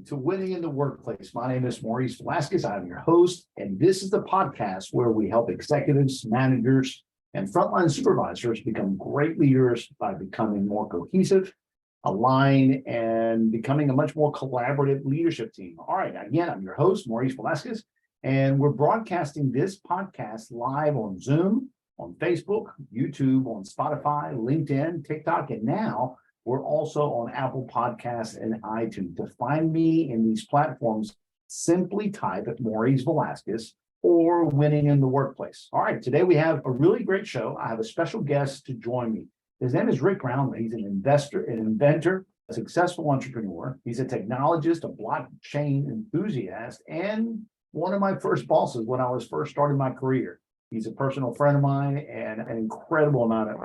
to Winning in the Workplace. My name is Maurice Velasquez. I'm your host, and this is the podcast where we help executives, managers, and frontline supervisors become great leaders by becoming more cohesive, aligned, and becoming a much more collaborative leadership team. All right, again, I'm your host, Maurice Velasquez, and we're broadcasting this podcast live on Zoom, on Facebook, YouTube, on Spotify, LinkedIn, TikTok, and now we're also on Apple Podcasts and iTunes. To find me in these platforms, simply type Maurice Velasquez or Winning in the Workplace. All right, today we have a really great show. I have a special guest to join me. His name is Ryc Brownrigg. He's an investor, an inventor, a successful entrepreneur. He's a technologist, a blockchain enthusiast, and one of my first bosses when I was first starting my career. He's a personal friend of mine and an incredible amount of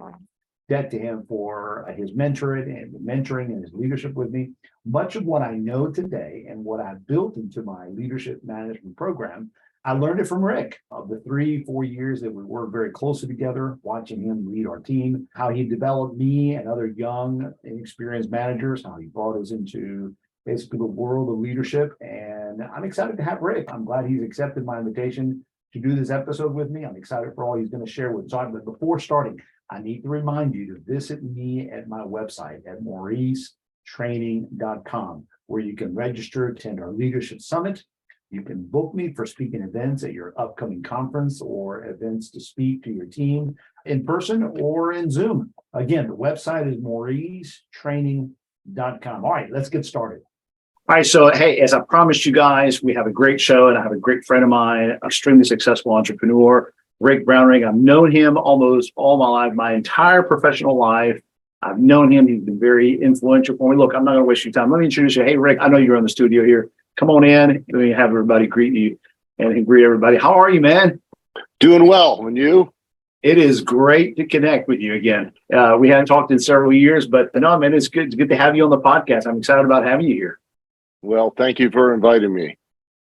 debt to him for his mentoring and his leadership with me. Much of what I know today and what I've built into my leadership management program, I learned it from Ryc. Of the 3-4 years that we worked very closely together, watching him lead our team, how he developed me and other young, inexperienced managers, how he brought us into basically the world of leadership. And I'm excited to have Ryc. I'm glad he's accepted my invitation to do this episode with me. I'm excited for all he's going to share with us. But before starting, I need to remind you to visit me at my website at mauricetraining.com, where you can register to attend our leadership summit. You can book me for speaking events at your upcoming conference or events to speak to your team in person or in Zoom. Again, the website is mauricetraining.com. All right, let's get started. All right, so hey, as I promised you guys, we have a great show, and I have a great friend of mine, extremely successful entrepreneur, Ryc Brownrigg. I've known him almost all my life, my entire professional life. I've known him. He's been very influential for me. Look, I'm not going to waste your time. Let me introduce you. Hey, Ryc, I know you're in the studio here. Come on in. Let me have everybody greet you and greet everybody. How are you, man? Doing well. And you? It is great to connect with you again. We hadn't talked in several years, but no, man, it's good to have you on the podcast. I'm excited about having you here. Well, thank you for inviting me.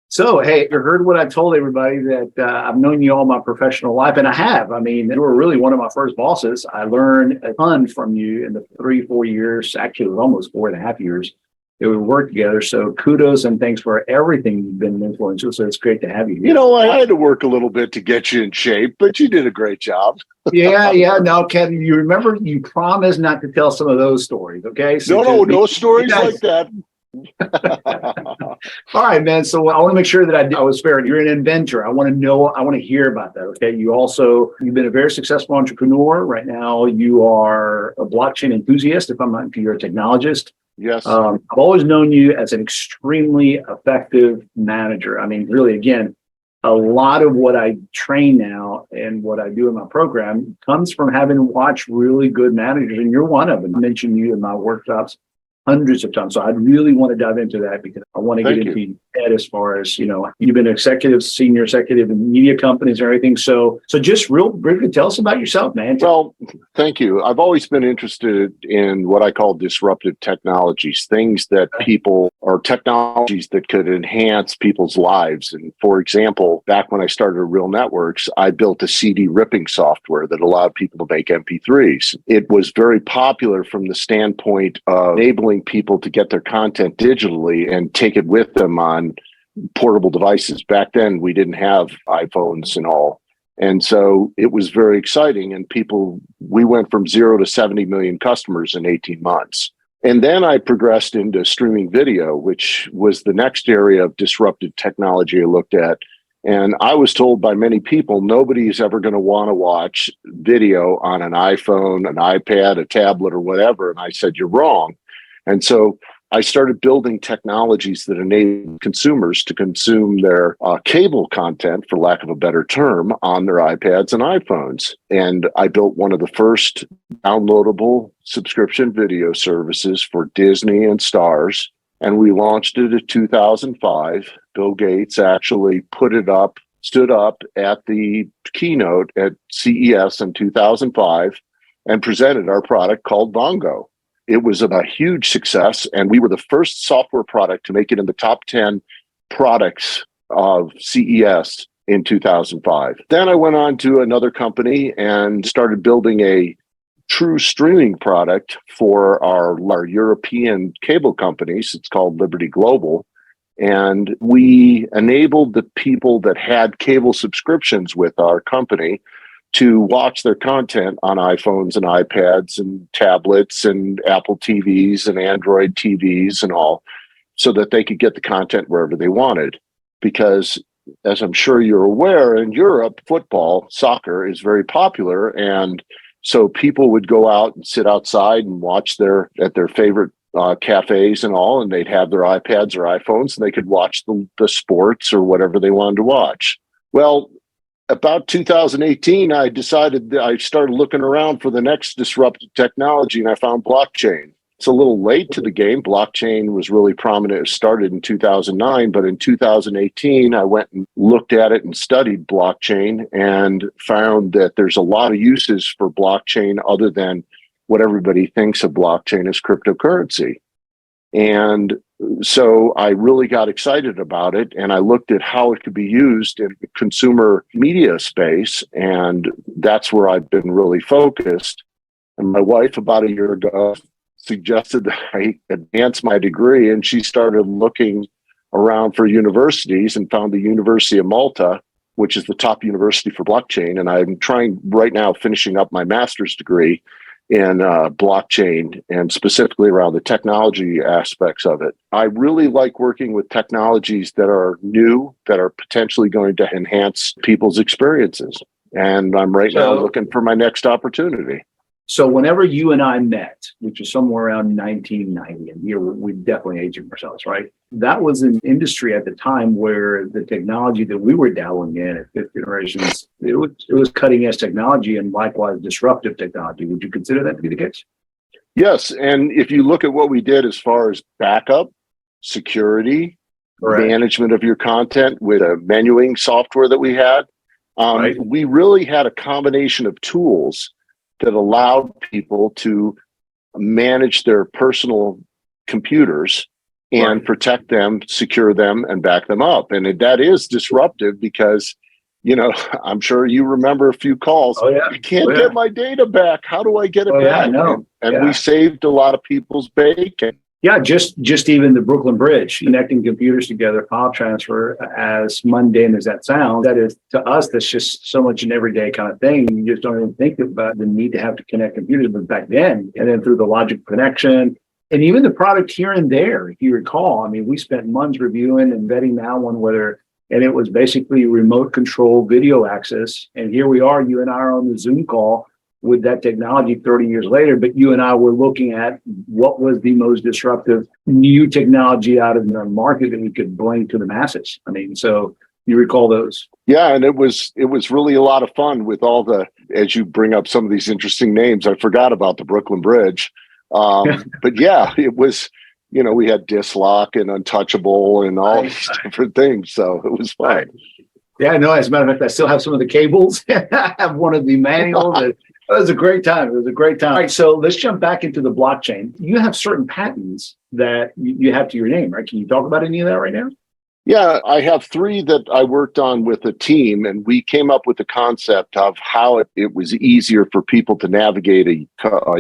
So, hey, you heard what I told everybody that I've known you all my professional life, and I have. I mean, you were really one of my first bosses. I learned a ton from you in the 3-4 years, actually it was almost 4.5 years that we worked together. So kudos and thanks for everything. You've been influential. So it's great to have you here. You know, I had to work a little bit to get you in shape, but you did a great job. Yeah. No, Kevin, you remember you promised not to tell some of those stories, okay? So no stories like that. All right, man. So I want to make sure that I was fair. You're an inventor. I want to hear about that. Okay. You've been a very successful entrepreneur. Right now, you are a blockchain enthusiast. If you're a technologist. Yes. I've always known you as an extremely effective manager. I mean, really, again, a lot of what I train now and what I do in my program comes from having watched really good managers, and you're one of them. I mentioned you in my workshops hundreds of times. So I really want to dive into that because I want to get into your head as far as, you've been senior executive in media companies and everything. So just real briefly, tell us about yourself, man. Well, thank you. I've always been interested in what I call disruptive technologies, things that technologies that could enhance people's lives. And for example, back when I started Real Networks, I built a CD ripping software that allowed people to make MP3s. It was very popular from the standpoint of enabling people to get their content digitally and take it with them on portable devices. Back then, we didn't have iPhones and all. And so it was very exciting. And we went from 0 to 70 million customers in 18 months. And then I progressed into streaming video, which was the next area of disruptive technology I looked at. And I was told by many people, nobody's ever going to want to watch video on an iPhone, an iPad, a tablet, or whatever. And I said, you're wrong. And so I started building technologies that enable consumers to consume their cable content, for lack of a better term, on their iPads and iPhones. And I built one of the first downloadable subscription video services for Disney and Starz. And we launched it in 2005. Bill Gates actually stood up at the keynote at CES in 2005 and presented our product called Bongo. It was a huge success, and we were the first software product to make it in the top 10 products of CES in 2005. Then I went on to another company and started building a true streaming product for our European cable companies. It's called Liberty Global. And we enabled the people that had cable subscriptions with our company to watch their content on iPhones and iPads and tablets and Apple TVs and Android TVs and all, so that they could get the content wherever they wanted. Because, as I'm sure you're aware, in Europe, football, soccer is very popular. And so people would go out and sit outside and watch at their favorite cafes and all, and they'd have their iPads or iPhones, and they could watch the sports or whatever they wanted to watch. Well, about 2018, I decided that I started looking around for the next disruptive technology, and I found blockchain. It's a little late to the game. Blockchain was really prominent. It started in 2009, but in 2018, I went and looked at it and studied blockchain and found that there's a lot of uses for blockchain other than what everybody thinks of blockchain as cryptocurrency. And so I really got excited about it, and I looked at how it could be used in the consumer media space, and that's where I've been really focused. And my wife, about a year ago, suggested that I advance my degree, and she started looking around for universities and found the University of Malta, which is the top university for blockchain. And I'm trying right now, finishing up my master's degree in blockchain, and specifically around the technology aspects of it. I really like working with technologies that are new, that are potentially going to enhance people's experiences. And I'm right now looking for my next opportunity. So whenever you and I met, which is somewhere around 1990, and here we're definitely aging ourselves, right? That was an industry at the time where the technology that we were dabbling in at Fifth Generations, it was cutting edge technology and likewise disruptive technology. Would you consider that to be the case? Yes. And if you look at what we did as far as backup, security, Correct. Management of your content with a menuing software that we had, Right. We really had a combination of tools that allowed people to manage their personal computers and Right. protect them, secure them, and back them up. And that is disruptive because, I'm sure you remember a few calls. Oh, yeah. I can't get my data back. How do I get it back? Yeah, I know. And we saved a lot of people's bacon. Yeah, just even the Brooklyn Bridge, connecting computers together, file transfer, as mundane as that sounds, that is, to us, that's just so much an everyday kind of thing. You just don't even think about the need to have to connect computers, but back then, and then through the logic connection, and even the product here and there, if you recall, I mean, we spent months reviewing and vetting that one, and it was basically remote control video access. And here we are, you and I are on the Zoom call with that technology 30 years later, but you and I were looking at what was the most disruptive new technology out of the market that we could bring to the masses. I mean, so you recall those? Yeah, and it was really a lot of fun with all as you bring up some of these interesting names. I forgot about the Brooklyn Bridge. But yeah, it was, we had Dislock and Untouchable and all these different things. So it was fun. Right. Yeah, no, as a matter of fact, I still have some of the cables. I have one of the manuals. It was a great time. It was a great time. All right, so let's jump back into the blockchain. You have certain patents that you have to your name, right? Can you talk about any of that right now? Yeah, I have 3 that I worked on with a team, and we came up with the concept of how it was easier for people to navigate a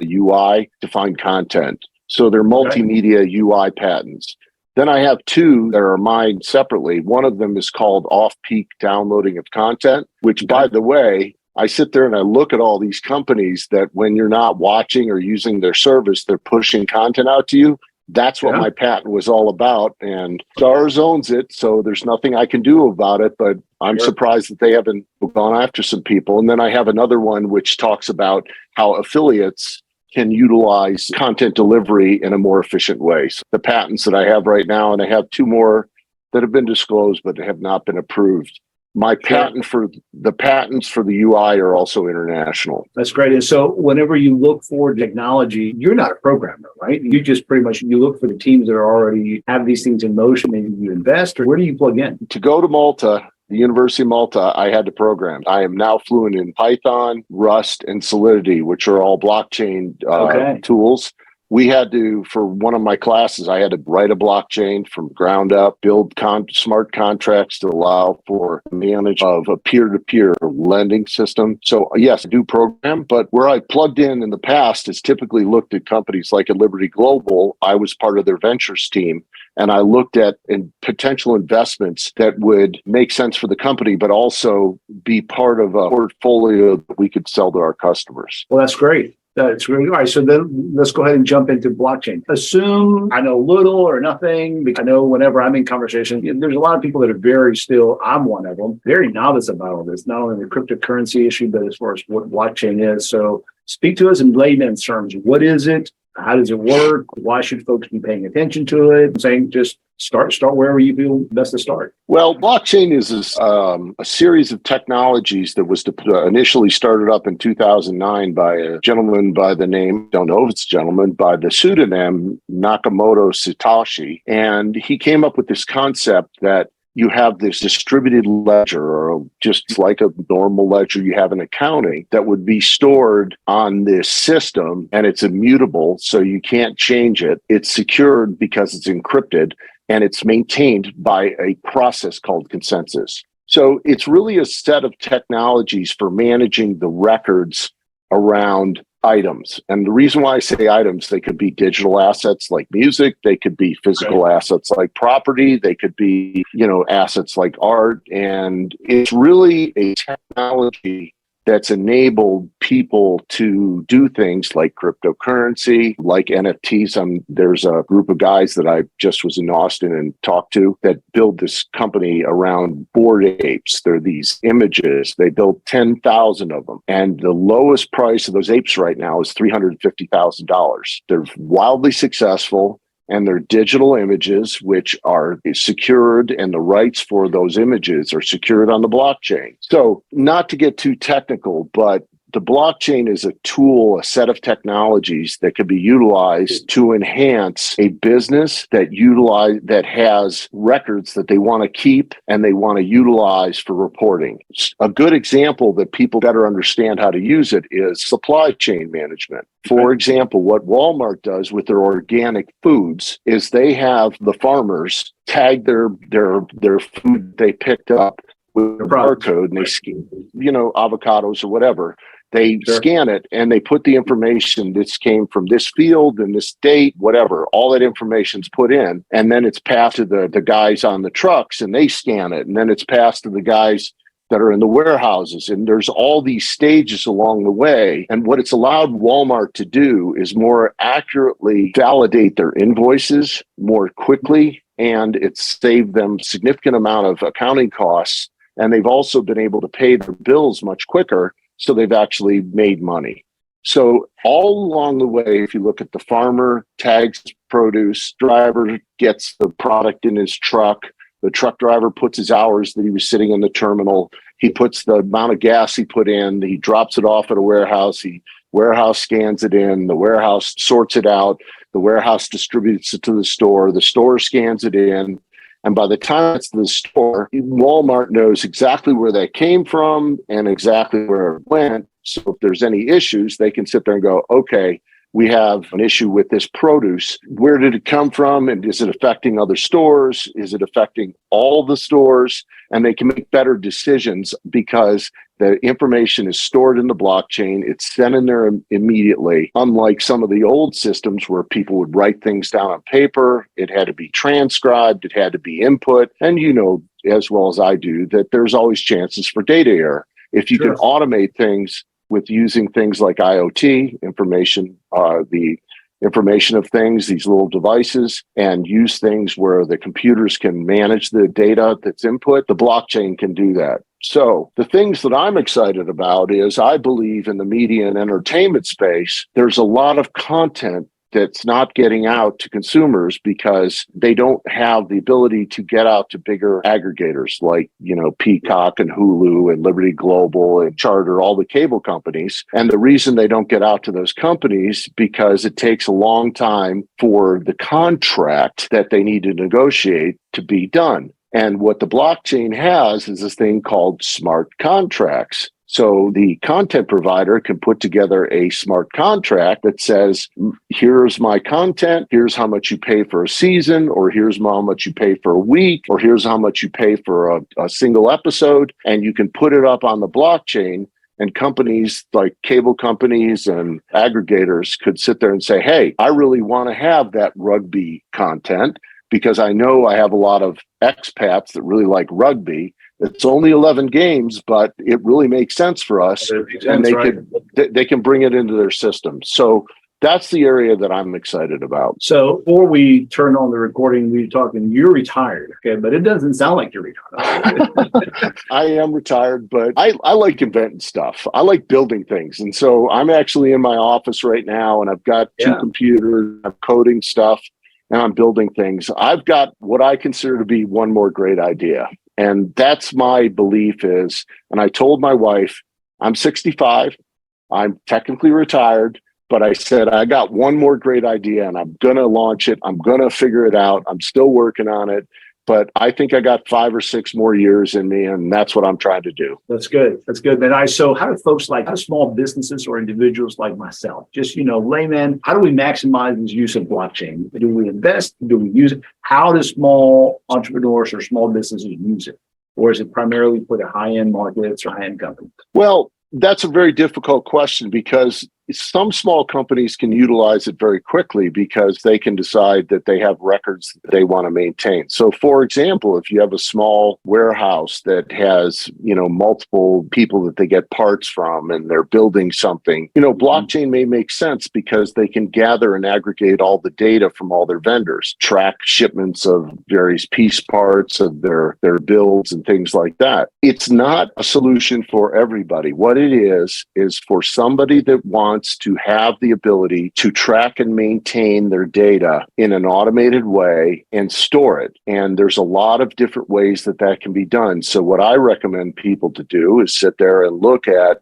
UI to find content. So they're multimedia UI patents. Then I have 2 that are mine separately. One of them is called off-peak downloading of content, which, by the way, I sit there and I look at all these companies that when you're not watching or using their service, they're pushing content out to you. That's what my patent was all about. And Stars owns it, so there's nothing I can do about it, but I'm surprised that they haven't gone after some people. And then I have another one which talks about how affiliates can utilize content delivery in a more efficient way. So the patents that I have right now, and I have 2 more that have been disclosed but have not been approved. My patents for the UI are also international. That's great. And so whenever you look for technology, you're not a programmer, right? You just pretty much, you look for the teams that are already have these things in motion and you invest, or where do you plug in? To go to Malta, the University of Malta, I had to program. I am now fluent in Python, Rust, and Solidity, which are all blockchain tools. we had to, for one of my classes, I had to write a blockchain from ground up, build smart contracts to allow for manage of a peer-to-peer lending system. So yes, I do program, but where I plugged in the past is typically looked at companies like at Liberty Global. I was part of their ventures team. And I looked at potential investments that would make sense for the company, but also be part of a portfolio that we could sell to our customers. Well, that's great. That's really all right. So then let's go ahead and jump into blockchain. Assume I know little or nothing, because I know whenever I'm in conversation, there's a lot of people that are I'm one of them, very novice about all this, not only the cryptocurrency issue, but as far as what blockchain is. So speak to us in layman's terms. What is it? How does it work? Why should folks be paying attention to it? I'm saying just start wherever you feel best to start. Well, blockchain is a series of technologies that was initially started up in 2009 by a gentleman by the name, don't know if it's a gentleman, by the pseudonym Nakamoto Satoshi. And he came up with this concept that you have this distributed ledger, or just like a normal ledger you have in accounting, that would be stored on this system, and it's immutable, so you can't change it. It's secured because it's encrypted, and it's maintained by a process called consensus. So it's really a set of technologies for managing the records around items. And the reason why I say items, they could be digital assets like music, they could be physical assets like property, they could be, assets like art. And it's really a technology that's enabled people to do things like cryptocurrency, like NFTs. There's a group of guys that I just was in Austin and talked to that build this company around bored apes. They're these images. They build 10,000 of them. And the lowest price of those apes right now is $350,000. They're wildly successful. And they're digital images, which are secured, and the rights for those images are secured on the blockchain. So not to get too technical, but the blockchain is a tool, a set of technologies that can be utilized to enhance a business that has records that they want to keep and they want to utilize for reporting. A good example that people better understand how to use it is supply chain management. For example, what Walmart does with their organic foods is they have the farmers tag their food they picked up with a barcode, and they scan, avocados or whatever. They scan it and they put the information, this came from this field and this date, whatever, all that information's put in. And then it's passed to the guys on the trucks and they scan it. And then it's passed to the guys that are in the warehouses. And there's all these stages along the way. And what it's allowed Walmart to do is more accurately validate their invoices more quickly. And it's saved them significant amount of accounting costs. And they've also been able to pay their bills much quicker. So they've actually made money. So all along the way, if you look at the farmer tags produce, driver gets the product in his truck, the truck driver puts his hours that he was sitting in the terminal, he puts the amount of gas he put in, he drops it off at a warehouse, warehouse scans it in, the warehouse sorts it out, the warehouse distributes it to the store scans it in. And by the time it's to the store, Walmart knows exactly where that came from and exactly where it went. So if there's any issues, they can sit there and go, okay, we have an issue with this produce. Where did it come from? And is it affecting other stores? Is it affecting all the stores? And they can make better decisions because the information is stored in the blockchain. It's sent in there immediately. Unlike some of the old systems where people would write things down on paper, it had to be transcribed, it had to be input. And you know as well as I do that there's always chances for data error. If you can automate things with using things like IoT information, the information of things, these little devices, and use things where the computers can manage the data that's input, the blockchain can do that. So the things that I'm excited about is I believe in the media and entertainment space, there's a lot of content that's not getting out to consumers because they don't have the ability to get out to bigger aggregators like, Peacock and Hulu and Liberty Global and Charter, all the cable companies. And the reason they don't get out to those companies because it takes a long time for the contract that they need to negotiate to be done. And what the blockchain has is this thing called smart contracts. So the content provider can put together a smart contract that says, here's my content, here's how much you pay for a season, or here's how much you pay for a week, or here's how much you pay for a single episode. And you can put it up on the blockchain. And companies like cable companies and aggregators could sit there and say, hey, I really want to have that rugby content because I know I have a lot of expats that really like rugby. It's only 11 games, but it really makes sense for us. And they can bring it into their system. So that's the area that I'm excited about. So before we turn on the recording, we were talking, you're retired, okay? But it doesn't sound like you're retired. I am retired, but I like inventing stuff. I like building things. And so I'm actually in my office right now, and I've got two computers, I'm coding stuff, and I'm building things. I've got what I consider to be one more great idea. And that's my belief is, and I told my wife, I'm 65, I'm technically retired, but I said, I got one more great idea and I'm going to launch it. I'm going to figure it out. I'm still working on it, but I think I got 5 or 6 more years in me, and that's what I'm trying to do. That's good. That's good. And so how do folks how do small businesses or individuals like myself, just, layman, how do we maximize the use of blockchain? Do we invest? Do we use it? How do small entrepreneurs or small businesses use it? Or is it primarily for the high-end markets or high-end companies? Well, that's a very difficult question because some small companies can utilize it very quickly because they can decide that they have records that they want to maintain. So, for example, if you have a small warehouse that has, multiple people that they get parts from and they're building something, blockchain may make sense because they can gather and aggregate all the data from all their vendors, track shipments of various piece parts of their builds and things like that. It's not a solution for everybody. What it is for somebody that wants to have the ability to track and maintain their data in an automated way and store it. And there's a lot of different ways that can be done. So what I recommend people to do is sit there and look at,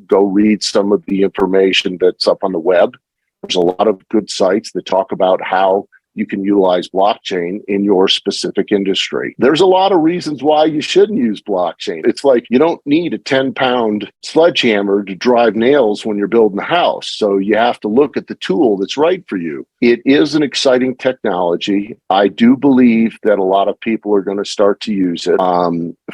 go read some of the information that's up on the web. There's a lot of good sites that talk about how you can utilize blockchain in your specific industry. There's a lot of reasons why you shouldn't use blockchain. It's like you don't need a 10-pound sledgehammer to drive nails when you're building a house. So you have to look at the tool that's right for you. It is an exciting technology. I do believe that a lot of people are going to start to use it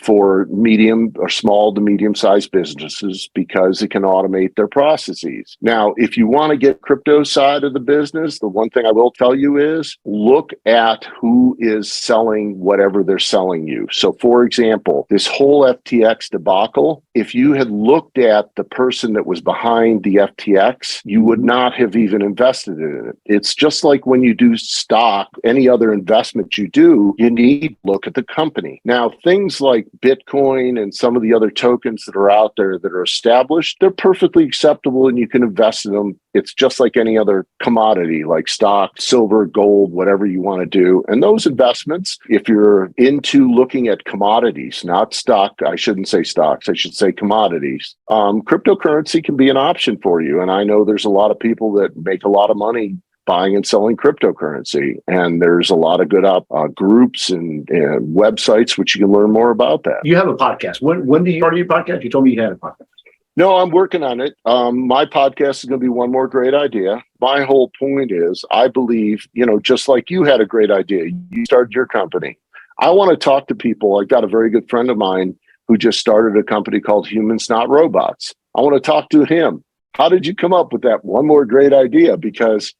for medium or small to medium-sized businesses because it can automate their processes. Now, if you want to get crypto side of the business, the one thing I will tell you is look at who is selling whatever they're selling you. So, for example, this whole FTX debacle, if you had looked at the person that was behind the FTX, you would not have even invested in it. It's just like when you do stock, any other investment you do, you need to look at the company. Now, things like Bitcoin and some of the other tokens that are out there that are established, they're perfectly acceptable and you can invest in them. It's just like any other commodity, like stock, silver, gold, whatever you want to do. And those investments, if you're into looking at commodities, not stock, I shouldn't say stocks, I should say commodities, cryptocurrency can be an option for you. And I know there's a lot of people that make a lot of money buying and selling cryptocurrency. And there's a lot of good groups and websites which you can learn more about that. You have a podcast. When do you start your podcast? You told me you had a podcast. No, I'm working on it. My podcast is going to be one more great idea. My whole point is I believe, just like you had a great idea, you started your company. I want to talk to people. I've got a very good friend of mine who just started a company called Humans Not Robots. I want to talk to him. How did you come up with that one more great idea? Because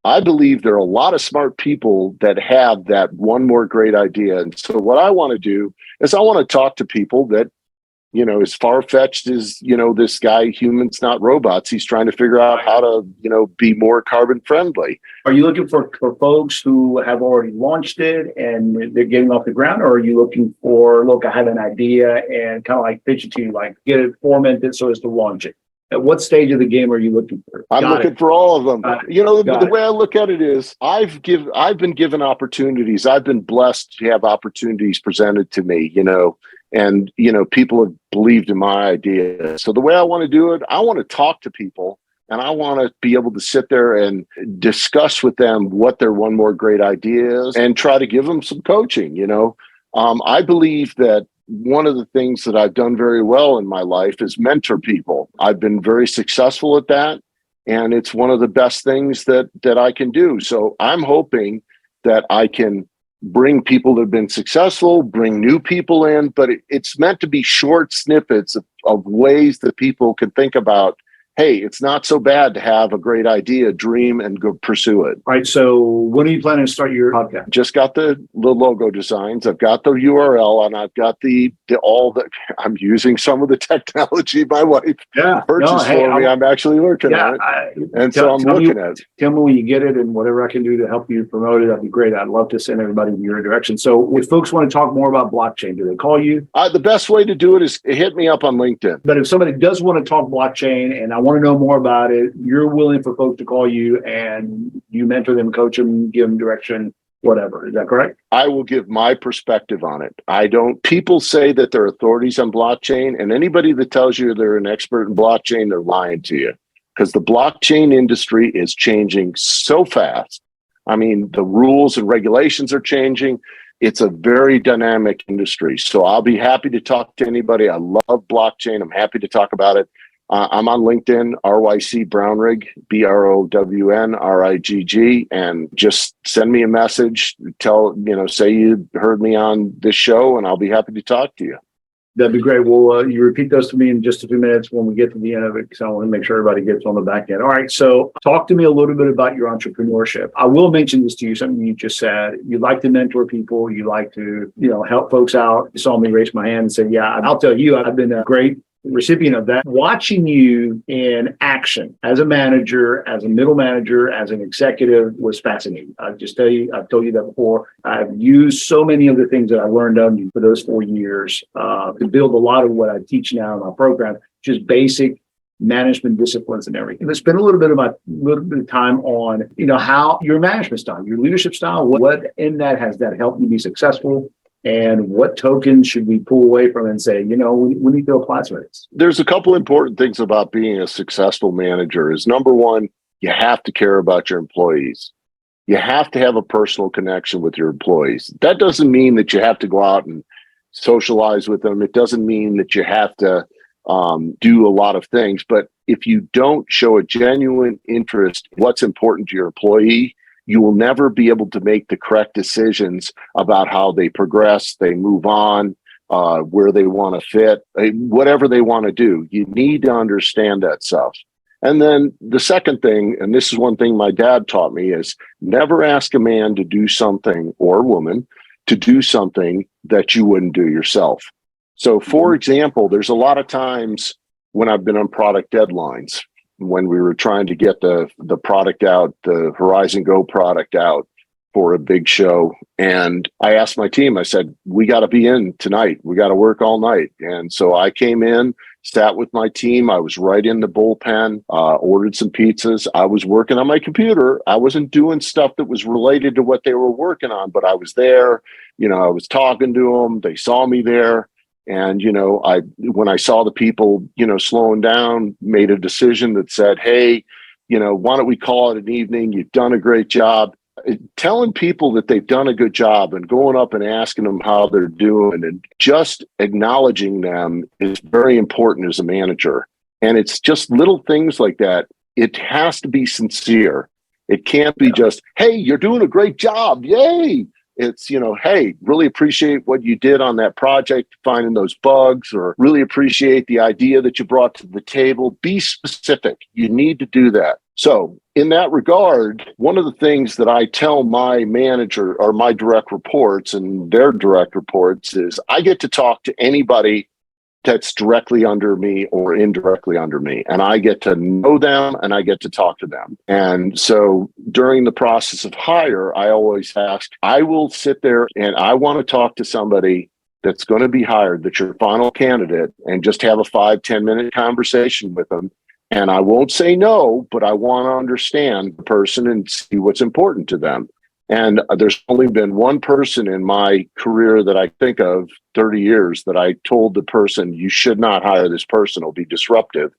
I believe there are a lot of smart people that have that one more great idea. And so what I want to do is I want to talk to people that, as far-fetched as, this guy, Humans Not Robots, he's trying to figure out how to, be more carbon friendly. Are you looking for folks who have already launched it and they're getting off the ground? Or are you looking for, look, I have an idea and kind of like pitch it to you, like get it formatted so as to launch it? At what stage of the game are you looking for? I'm looking for all of them. The way I look at it is I've been given opportunities. I've been blessed to have opportunities presented to me, and, people have believed in my idea. So the way I want to do it, I want to talk to people and I want to be able to sit there and discuss with them what their one more great idea is and try to give them some coaching, I believe that one of the things that I've done very well in my life is mentor people. I've been very successful at that. And it's one of the best things that I can do. So I'm hoping that I can bring people that have been successful, bring new people in, but it's meant to be short snippets of ways that people can think about, hey, it's not so bad to have a great idea, dream, and go pursue it. All right. So when are you planning to start your podcast? Just got the logo designs. I've got the URL, and I've got I'm using some of the technology my wife purchased for me. I'm actually working on it. And so I'm looking at it. Tell me when you get it and whatever I can do to help you promote it. That'd be great. I'd love to send everybody in your direction. So if folks want to talk more about blockchain, do they call you? The best way to do it is hit me up on LinkedIn. But if somebody does want to talk blockchain and I want to know more about it, you're willing for folks to call you and you mentor them, coach them, give them direction, whatever. Is that correct? I will give my perspective on it. People say that they're authorities on blockchain, and anybody that tells you they're an expert in blockchain, they're lying to you, because the blockchain industry is changing so fast. I mean, the rules and regulations are changing. It's a very dynamic industry. So I'll be happy to talk to anybody. I love blockchain. I'm happy to talk about it. I'm on LinkedIn, Ryc Brownrigg, BROWNRIGG, and just send me a message. Say you heard me on this show, and I'll be happy to talk to you. That'd be great. Well, you repeat those to me in just a few minutes when we get to the end of it, because I want to make sure everybody gets on the back end. All right. So talk to me a little bit about your entrepreneurship. I will mention this to you, something you just said. You like to mentor people. You like to, help folks out. You saw me raise my hand and say, yeah, I'll tell you, I've been a great recipient of that. Watching you in action as a manager, as a middle manager, as an executive was fascinating. I've told you that before. I've used so many of the things that I learned of you for those 4 years to build a lot of what I teach now in my program, just basic management disciplines and everything. Let's spend a little bit of time on, how your management style, your leadership style, what in that has that helped you be successful? And what tokens should we pull away from and say, we need to apply to it? There's a couple important things about being a successful manager. Is number one, you have to care about your employees. You have to have a personal connection with your employees. That doesn't mean that you have to go out and socialize with them. It doesn't mean that you have to do a lot of things. But if you don't show a genuine interest in what's important to your employee, you will never be able to make the correct decisions about how they progress, they move on, where they want to fit, whatever they want to do. You need to understand that stuff. And then the second thing, and this is one thing my dad taught me, is never ask a man to do something, or a woman to do something that you wouldn't do yourself. So for example, there's a lot of times when I've been on product deadlines, when we were trying to get the product out, the Horizon Go product out for a big show. And I asked my team, I said, we got to be in tonight. We got to work all night. And so I came in, sat with my team. I was right in the bullpen, ordered some pizzas. I was working on my computer. I wasn't doing stuff that was related to what they were working on, but I was there. I was talking to them. They saw me there. And, when I saw the people, slowing down, made a decision that said, hey, why don't we call it an evening? You've done a great job. Telling people that they've done a good job and going up and asking them how they're doing and just acknowledging them is very important as a manager. And it's just little things like that. It has to be sincere. It can't be just, hey, you're doing a great job. Yay. It's, hey, really appreciate what you did on that project, finding those bugs, or really appreciate the idea that you brought to the table. Be specific. You need to do that. So in that regard, one of the things that I tell my manager or my direct reports and their direct reports is I get to talk to anybody that's directly under me or indirectly under me. And I get to know them and I get to talk to them. And so during the process of hire, I always ask, I will sit there and I want to talk to somebody that's going to be hired, that's your final candidate, and just have a 5-10 minute conversation with them. And I won't say no, but I want to understand the person and see what's important to them. And there's only been one person in my career that I think of 30 years that I told the person, you should not hire this person, it'll be disruptive.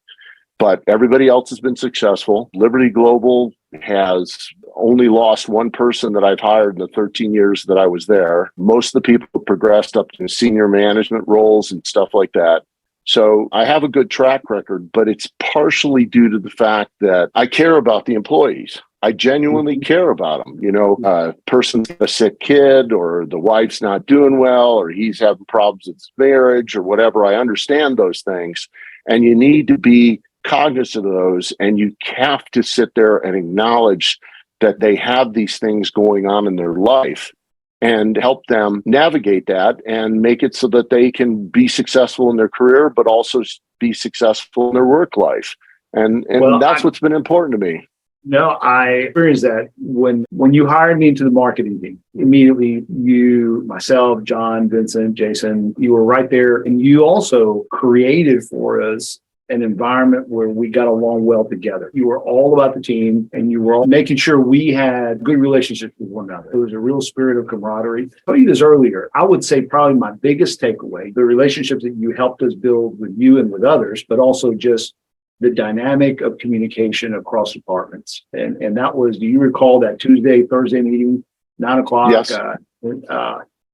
but everybody else has been successful. Liberty Global has only lost one person that I've hired in the 13 years that I was there. Most of the people progressed up to senior management roles and stuff like that. So I have a good track record, but it's partially due to the fact that I care about the employees. I genuinely care about them. You know, a person's a sick kid, or the wife's not doing well, or he's having problems with his marriage or whatever. I understand those things. And you need to be cognizant of those. And you have to sit there and acknowledge that they have these things going on in their life and help them navigate that and make it so that they can be successful in their career, but also be successful in their work life. And that's what's been important to me. No, I experienced that when you hired me into the marketing team. Immediately, you, myself, John, Vincent, Jason, you were right there. And you also created for us an environment where we got along well together. You were all about the team, and you were all making sure we had good relationships with one another. It was a real spirit of camaraderie. I told you this earlier. I would say probably my biggest takeaway, the relationships that you helped us build with you and with others, but also just the dynamic of communication across departments. And that was, do you recall that Thursday meeting, 9:00? Yes.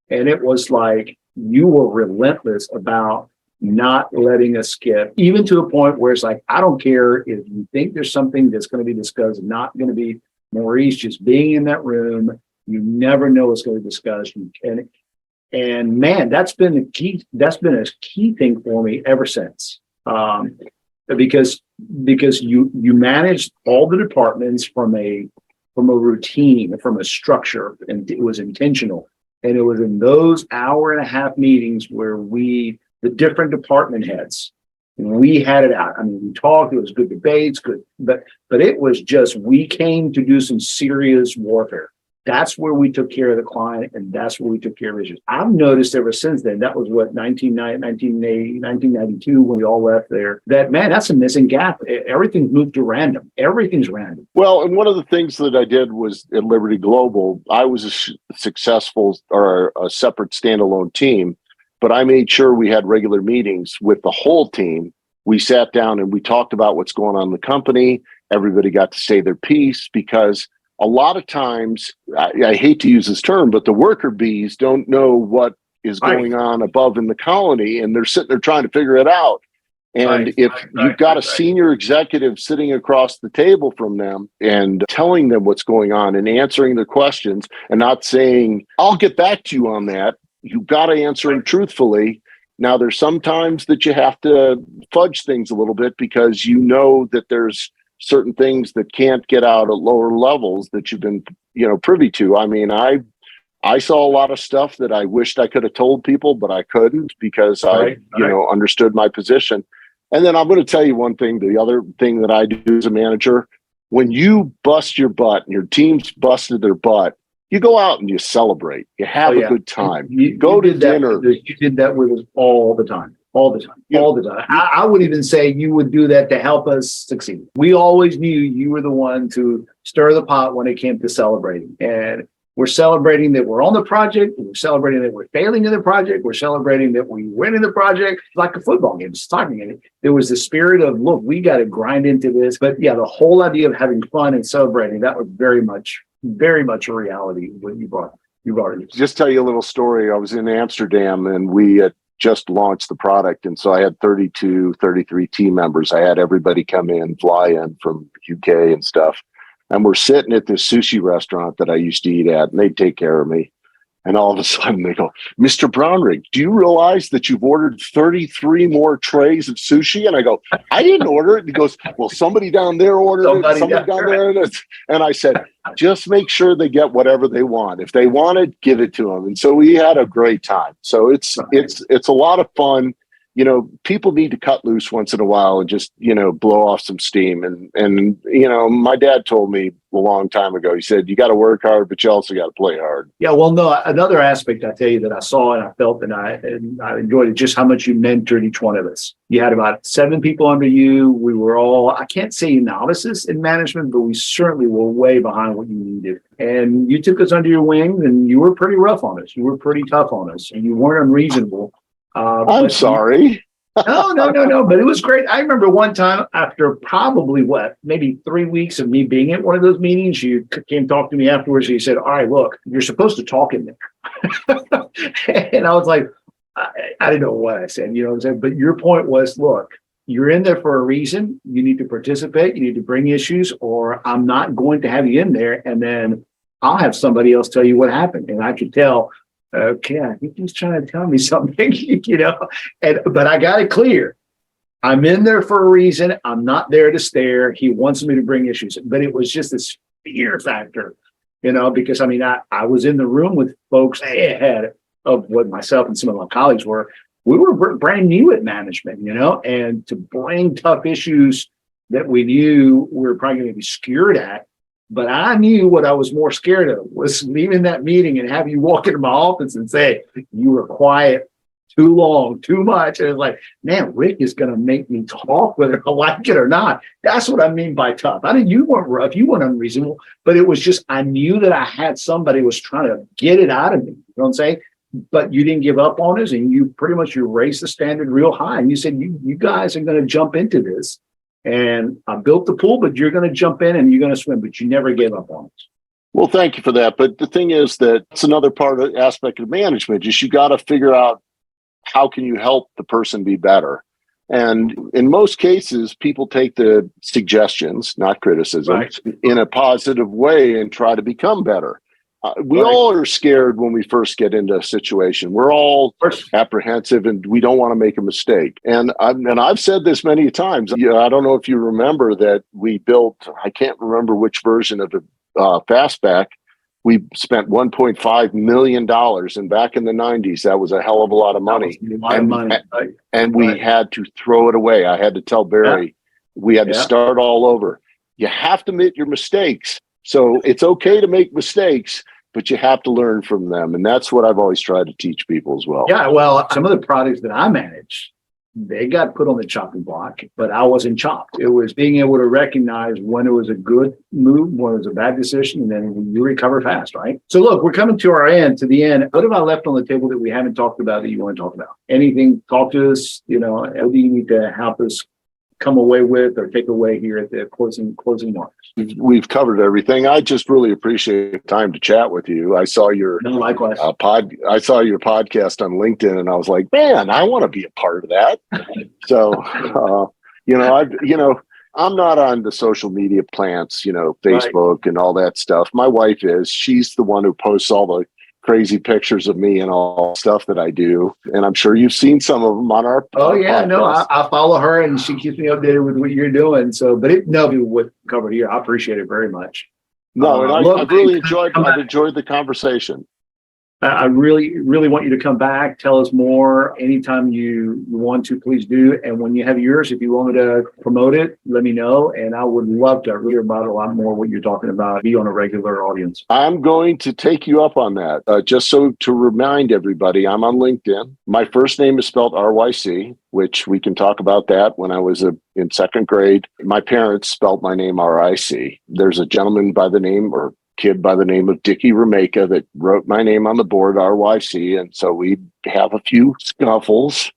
And it was like you were relentless about not letting us skip, even to a point where it's like, I don't care if you think there's something that's going to be discussed, not going to be Maurice, just being in that room, you never know what's going to be discussed. And man, that's been a key thing for me ever since. Because you managed all the departments from a routine, from a structure, and it was intentional. And it was in those hour-and-a-half meetings where the different department heads, we had it out. I mean, we talked, it was good debates, but it was just, we came to do some serious warfare. That's where we took care of the client, and that's where we took care of issues. I've noticed ever since then, that was what, 1992, when we all left there, that, man, that's a missing gap. Everything's moved to random. Everything's random. Well, and one of the things that I did was at Liberty Global, I was a successful or a separate standalone team, but I made sure we had regular meetings with the whole team. We sat down and we talked about what's going on in the company. Everybody got to say their piece, because a lot of times, I hate to use this term, but the worker bees don't know what is going on above in the colony, and they're sitting there trying to figure it out. And if you've got a senior executive sitting across the table from them and telling them what's going on and answering their questions and not saying, I'll get back to you on that, you've got to answer them truthfully. Now, there's sometimes that you have to fudge things a little bit, because you know that there's certain things that can't get out at lower levels that you've been, privy to. I mean, I saw a lot of stuff that I wished I could have told people, but I couldn't, because I understood my position. And then I'm going to tell you one thing. The other thing that I do as a manager, when you bust your butt and your team's busted their butt, you go out and you celebrate. You have a good time. You go to dinner. You did that with us all the time. All the time. I would even say you would do that to help us succeed. We always knew you were the one to stir the pot when it came to celebrating. And we're celebrating that we're on the project. We're celebrating that we're failing in the project. We're celebrating that we win in the project. Like a football game, it's talking in it. There was the spirit of, look, we got to grind into this. But yeah, the whole idea of having fun and celebrating, that was very much a reality when you brought it. Just tell you a little story. I was in Amsterdam, and we had just launched the product. And so I had 33 team members. I had everybody come in, fly in from UK and stuff. And we're sitting at this sushi restaurant that I used to eat at, and they'd take care of me. And all of a sudden they go, Mr. Brownrigg, do you realize that you've ordered 33 more trays of sushi? And I go, I didn't order it. And he goes, well, somebody down there ordered it. Somebody down there. And I said, just make sure they get whatever they want. If they want it, give it to them. And so we had a great time. So it's a lot of fun. People need to cut loose once in a while and just, blow off some steam. And my dad told me a long time ago, he said, you got to work hard, but you also got to play hard. Yeah, well, no, another aspect I tell you that I saw and I felt and I enjoyed it, just how much you mentored each one of us. You had about 7 people under you. We were all, I can't say novices in management, but we certainly were way behind what you needed. And you took us under your wing, and you were pretty rough on us. You were pretty tough on us, and you weren't unreasonable. I'm sorry. No. But it was great. I remember one time after probably maybe 3 weeks of me being at one of those meetings, you came talk to me afterwards. And you said, all right, look, you're supposed to talk in there. And I was like, I didn't know what I said, you know what I'm saying? But your point was, look, you're in there for a reason. You need to participate. You need to bring issues, or I'm not going to have you in there. And then I'll have somebody else tell you what happened. And I could tell, okay, I think he's trying to tell me something, you know, but I got it clear. I'm in there for a reason. I'm not there to stare. He wants me to bring issues, but it was just this fear factor, you know, because I mean, I was in the room with folks ahead of what myself and some of my colleagues were. We were brand new at management, you know, and to bring tough issues that we knew we were probably going to be scared at. But I knew what I was more scared of was leaving that meeting and have you walk into my office and say, you were quiet too long, too much. And it's like, man, Ryc is going to make me talk whether I like it or not. That's what I mean by tough. I mean, you weren't rough, you weren't unreasonable, but it was just, I knew that I had somebody who was trying to get it out of me. You know what I'm saying? But you didn't give up on us, and you raised the standard real high. And you said, you guys are going to jump into this. And I built the pool, but you're going to jump in and you're going to swim, but you never gave up on us. Well, thank you for that. But the thing is that it's another part of aspect of management is you got to figure out how can you help the person be better. And in most cases, people take the suggestions, not criticisms, right, in a positive way and try to become better. We all are scared when we first get into a situation. We're all apprehensive and we don't want to make a mistake. And I've said this many times. I don't know if you remember that we built, I can't remember which version of the Fastback. We spent $1.5 million. And back in the 90s, that was a hell of a lot of money. And we had to throw it away. I had to tell Barry, we had to start all over. You have to admit your mistakes. So it's okay to make mistakes, but you have to learn from them. And that's what I've always tried to teach people as well. Yeah, well, some of the products that I managed, they got put on the chopping block, but I wasn't chopped. It was being able to recognize when it was a good move, when it was a bad decision, and then you recover fast, right? So look, we're coming to the end. What have I left on the table that we haven't talked about that you want to talk about? Anything, talk to us, you know, what do you need to help us come away with or take away here at the closing marks? We've covered everything. I just really appreciate the time to chat with you. I saw your likewise. I saw your podcast on LinkedIn, and I was like, man, I want to be a part of that. So, I'm not on the social media plants, Facebook and all that stuff. My wife is. She's the one who posts all the crazy pictures of me and all stuff that I do. And I'm sure you've seen some of them on our podcast. No, I follow her and she keeps me updated with what you're doing. So, but what covered here, I appreciate it very much. No, and I've really enjoyed the conversation. I really, really want you to come back. Tell us more anytime you want to, please do. And when you have yours, if you want me to promote it, let me know. And I would love to hear about a lot more what you're talking about, be on a regular audience. I'm going to take you up on that. Just so to remind everybody, I'm on LinkedIn. My first name is spelled RYC, which we can talk about that. When I was in second grade, my parents spelled my name RIC. There's a gentleman by the name kid by the name of Dickie Remeka that wrote my name on the board, RYC. And so we have a few scuffles.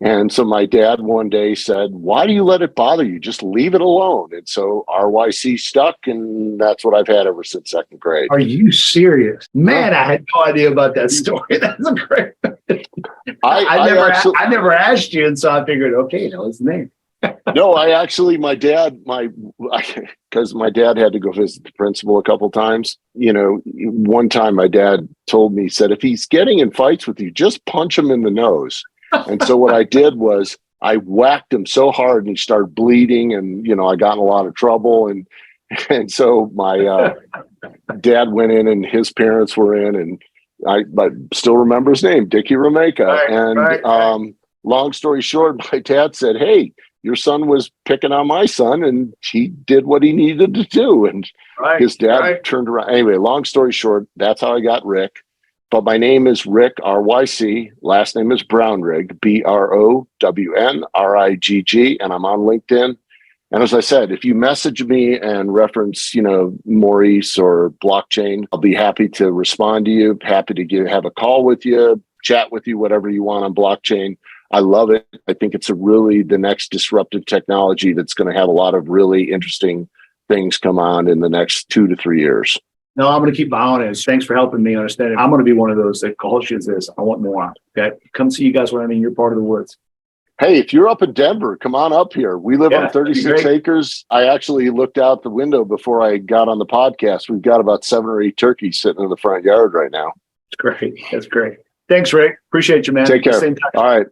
And so my dad one day said, why do you let it bother you? Just leave it alone. And so RYC stuck, and that's what I've had ever since second grade. Are you serious? Man, I had no idea about that story. That's a great. I never asked you, and so I figured, okay, that was the name. No, because my dad had to go visit the principal a couple times. One time my dad told me, he said, if he's getting in fights with you, just punch him in the nose. And so what I did was I whacked him so hard and he started bleeding, and, I got in a lot of trouble. And so my dad went in and his parents were in, and I still remember his name, Dickie Remeka. Long story short, my dad said, hey, your son was picking on my son, and he did what he needed to do. And his dad turned around. Anyway, long story short, that's how I got Ryc. But my name is Ryc, RYC. Last name is Brownrigg, BROWNRIGG. And I'm on LinkedIn. And as I said, if you message me and reference, Maurice or blockchain, I'll be happy to respond to you, happy to have a call with you, chat with you, whatever you want on blockchain. I love it. I think it's the next disruptive technology that's going to have a lot of really interesting things come on in the next 2 to 3 years. No, I'm going to keep my eye on it. Thanks for helping me understand it. I'm going to be one of those that calls you and says, I want more. Okay. Come see you guys when I'm in your part of the woods. Hey, if you're up in Denver, come on up here. We live on 36 acres. I actually looked out the window before I got on the podcast. We've got about 7 or 8 turkeys sitting in the front yard right now. That's great. That's great. Thanks, Ryc. Appreciate you, man. Take care. All right.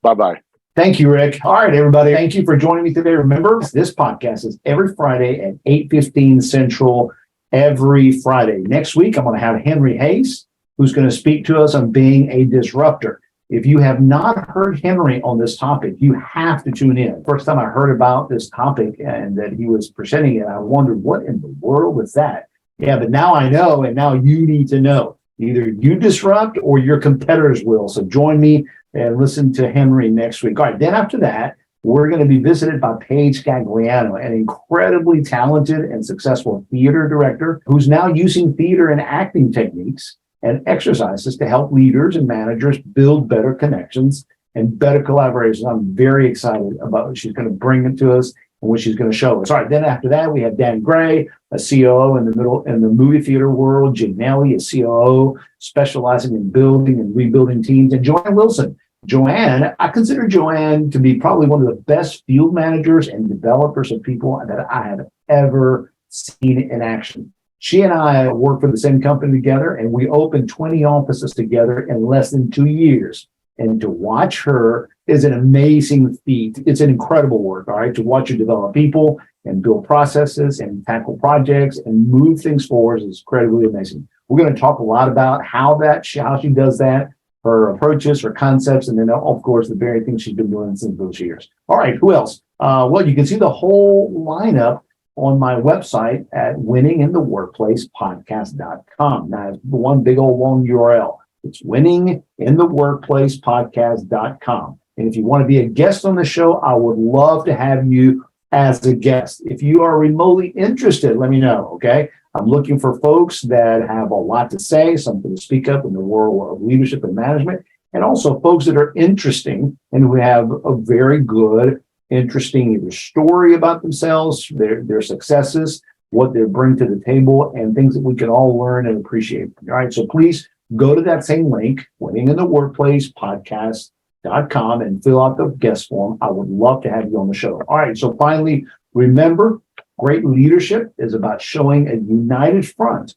Bye-bye. Thank you, Ryc. All right, everybody. Thank you for joining me today. Remember, this podcast is every Friday at 8:15 Central every Friday. Next week, I'm going to have Henry Hayes, who's going to speak to us on being a disruptor. If you have not heard Henry on this topic, you have to tune in. First time I heard about this topic and that he was presenting it, I wondered, what in the world is that? Yeah, but now I know, and now you need to know. Either you disrupt or your competitors will. So join me and listen to Henry next week. All right, then after that, we're going to be visited by Paige Gagliano, an incredibly talented and successful theater director who's now using theater and acting techniques and exercises to help leaders and managers build better connections and better collaboration. I'm very excited about what she's going to bring it to us and what she's going to show us. All right, then after that, we have Dan Gray, a COO in the movie theater world, Jim Nelly, a COO specializing in building and rebuilding teams, and Joanne Wilson. Joanne, I consider Joanne to be probably one of the best field managers and developers of people that I have ever seen in action. She and I work for the same company together, and we opened 20 offices together in less than 2 years. And to watch her is an amazing feat. It's an incredible work, all right, to watch her develop people and build processes and tackle projects and move things forward is incredibly amazing. We're going to talk a lot about how she does that, her approaches, her concepts, and then, of course, the very things she's been doing since those years. All right, who else? Well, you can see the whole lineup on my website at winningintheworkplacepodcast.com. Now, it's one big old long URL. It's winningintheworkplacepodcast.com. And if you want to be a guest on the show, I would love to have you as a guest. If you are remotely interested, let me know, okay? I'm looking for folks that have a lot to say, something to speak up in the world of leadership and management, and also folks that are interesting and who have a very good, interesting either story about themselves, their successes, what they bring to the table, and things that we can all learn and appreciate. All right, so please go to that same link, winningintheworkplacepodcast.com, and fill out the guest form. I would love to have you on the show. All right, so finally, remember, great leadership is about showing a united front,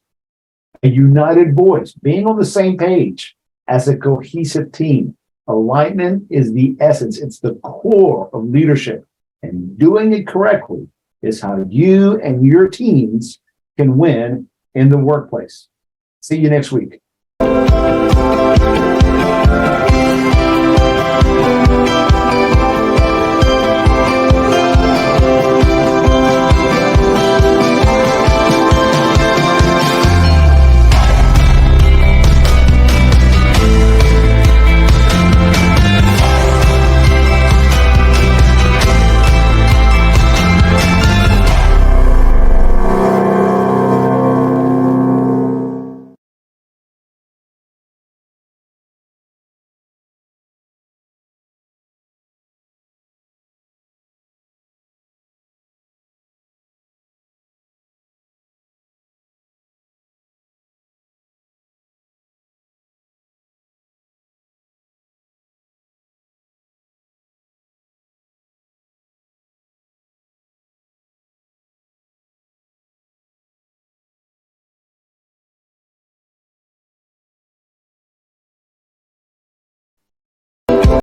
a united voice, being on the same page as a cohesive team. Alignment is the essence. It's the core of leadership. And doing it correctly is how you and your teams can win in the workplace. See you next week.